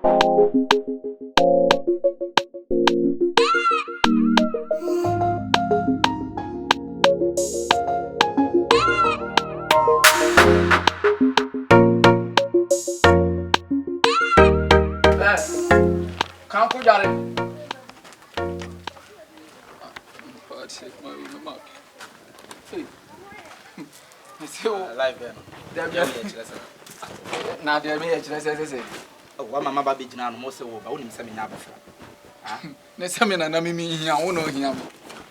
Can't go down. Live Now, there may say, oh, what my baby now, most of all, I wouldn't say me now before. Next time, I mean, I won't know him.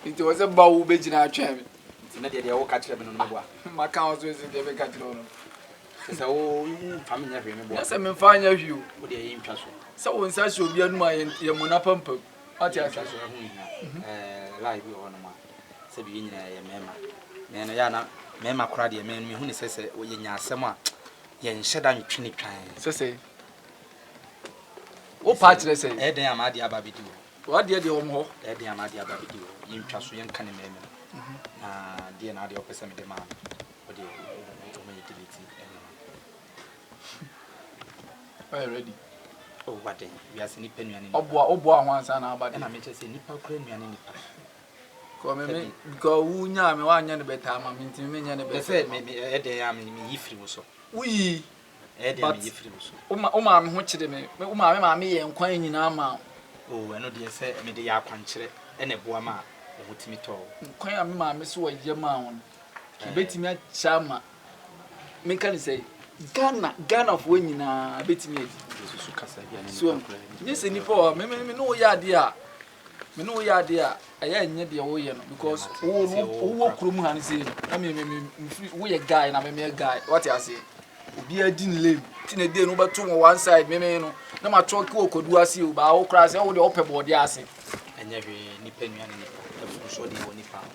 It was a bow beijing our chairman. It's not the old catcher on the bois. My count was in the Catalon. So, family, remember. Yes, I'm in fine of you. What do you impress? So, when such will be on my monopump. What you live on my Sabine, Mema. Menayana, Mema Crady, man, who says, oh, yeah, someone. Yen shed on Trinity. So say. What part they say? Eddie Amadia Babidu. What did you home? Eddie Amadia Babidu. You trust young cannon. Dear Nadia Opposite the man. What do you delete? Ready. Oh, what then? We are seeing penny and Oboa once and about and I may just say nipple cream and nipple. Come go, who know me 1 year better. I mean, to me, and they said maybe Eddie, I mean, if you so. We Eddie, if you so. Oma, which they may, me and quine in our mouth. Oh, I know they say, I mean, the Yaquanche and a boama, or what me told. Quite my miss what your mound. He bet me at Chama. Me can say, gun of winning a bit me. So, yes, any poor, me no ya dear. Me no ya dear. I ain't yet the old because who Krum and say, I mean, we a guy and I'm a guy. What I say? Be a din live. Tin a day no but 2 on one side, me no. No matter could do as you, but I'll crash all the open board, yes. And every nipping and so the only pound.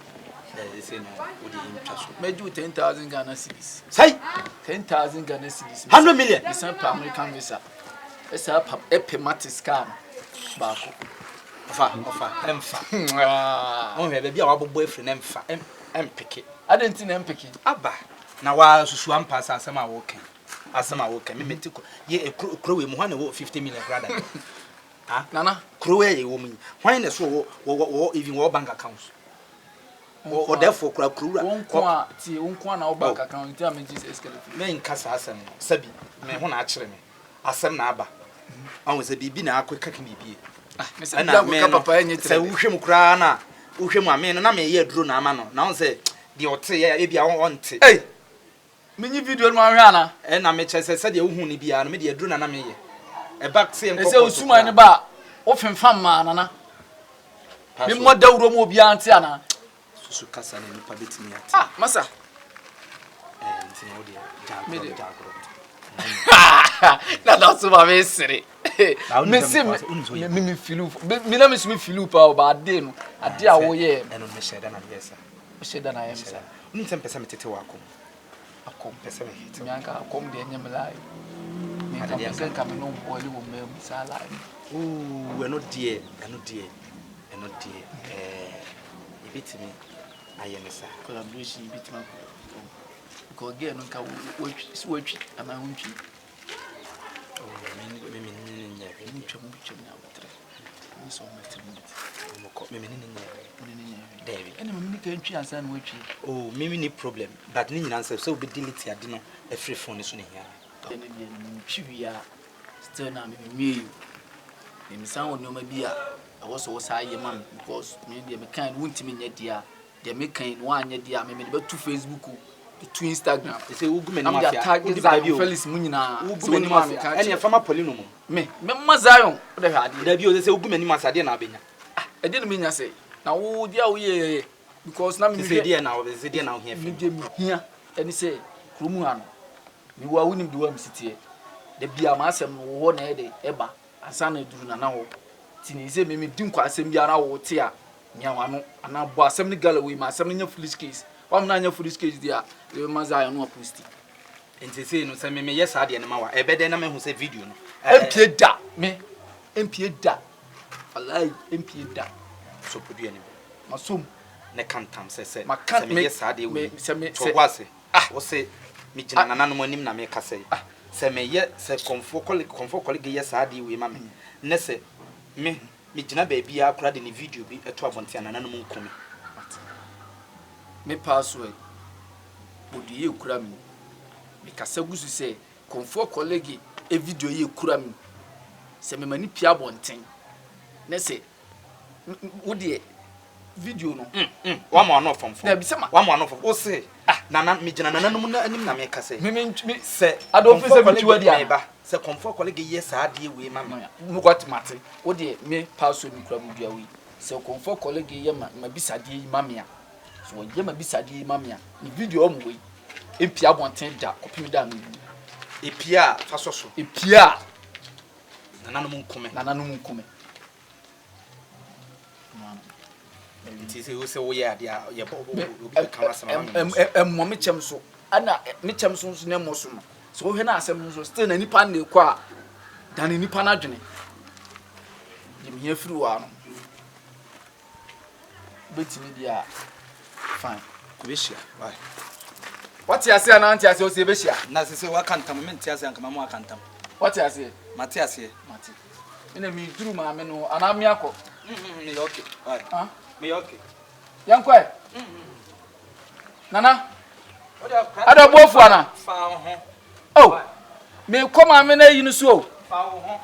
They say, no, would you interest? Made you 10,000 Ghana cedis. Say 10,000 Ghana cedis. 100 million. It's a American visa. It's a epimatic scam. Barco. Oh, baby, our boyfriend, and pick it. I didn't think I'm picking. Abba. Now, while swam pass as some are walking. As some are walking, me to ye a crew in 150 million rather. Ah, Nana, crew a woman. Why not so even war bank accounts? Or therefore, crew won't one our bank account. Tell me, Jesus, main Cassas and Sabi, may one actually. As some naba. I was a baby now, quick can be. And I may papa any say, Ushim Crana, Ushim, I mean, and I may yet drew Namano. Now say, the Otea, if you want it. Hey! Mini video, Mariana, and I may say, you won't be a media druna na me. A back saying, so Suma in the bar, often fun man, Anna. Me more do Romo Biantiana. Sucasan and Pabitini. Ah, Massa. And no dear, that's what I say. Me feel, me na me feel pa about dem. Ade a wo ye. Eno me sheda na yes. Sheda na yes. Ni tem pese me tete wako. Akom pese me hit. Me anka akom de nyem lai. Me ka pese ka me no boli wo me sa lai. Ooh, eno die. E bitimi ayene sa. Collaboration e bitima ko. Ko ge no ka wo twi ama wo twi. Oh, maybe any problem, but any answer so be delete. I didn't a free phone is in here. Still, now me. In sound no maybe I was also say, man, because maybe a kind won't mean yet, dear. They make kind 1 year, dear, maybe about 2 Facebook. To Instagram. They say women are tagging Felix Munina. And your former Polino. Me, Mazayon. They say women must have been. I didn't mean I say. Now, oh, dear, we because now is dear now, is dear now here. And he say, Krumuan, you are winning the worm city. The Biamasam one day, Eba, and Sana Duna now. Tini say, me didn't quite send me our tear. Yamano, and now boss 70 Galloway, my 7 year foolish case. I'm not your foolish case, dear. The Mazai no pussy. And they say, no, send me yes, I didn't know. I bet then who say video. MP da me, MP da. I like MP da. So put you anymore. Masum, ne can't say, my can't make yes, I did. Send me, was it? Ah, was say, Mijana, no one in Nameka say. se me ye se comfort colleague ye saa de we ma me ne se me gina ba bia akura de ne video bi eto abonte anana no nkome me password bodi ye kura me kasa gusu se comfort colleague e video ye kura me se me mani pia abonten ne se wo de video no wa mo no fomfom na bi se ma wa mo no fomfom o se nana me gina nana no mu anim na me kasa me se ado fi se bitiwa dia se comfort colleague ye saa de we ma me mu got mate wo de me password ni kura mu bia we se comfort colleague ye ma bisade yi ma me a so ye ma bisade yi ma me a ni video o mu we empia bonten da kopimi da me epia fa so epia nana no nkome nti se wo se wo ye ade a ye obi ka wasama mo me chem so ana me chem so na mo so no so hwe na asem so still na nipa na ekọ a dan nipa na dwene ye me afiri wa no betimi dia fine ko be hia bye what you say na anti ase o se be hia na se wa kantam me nti ase anka ma mo akantam what you say mate ase mate ina mi duru ma me no ana mi akọ me okay bye me okay yankwa nana ada bofu ana fa ho oh me koma me na yi no so fa ho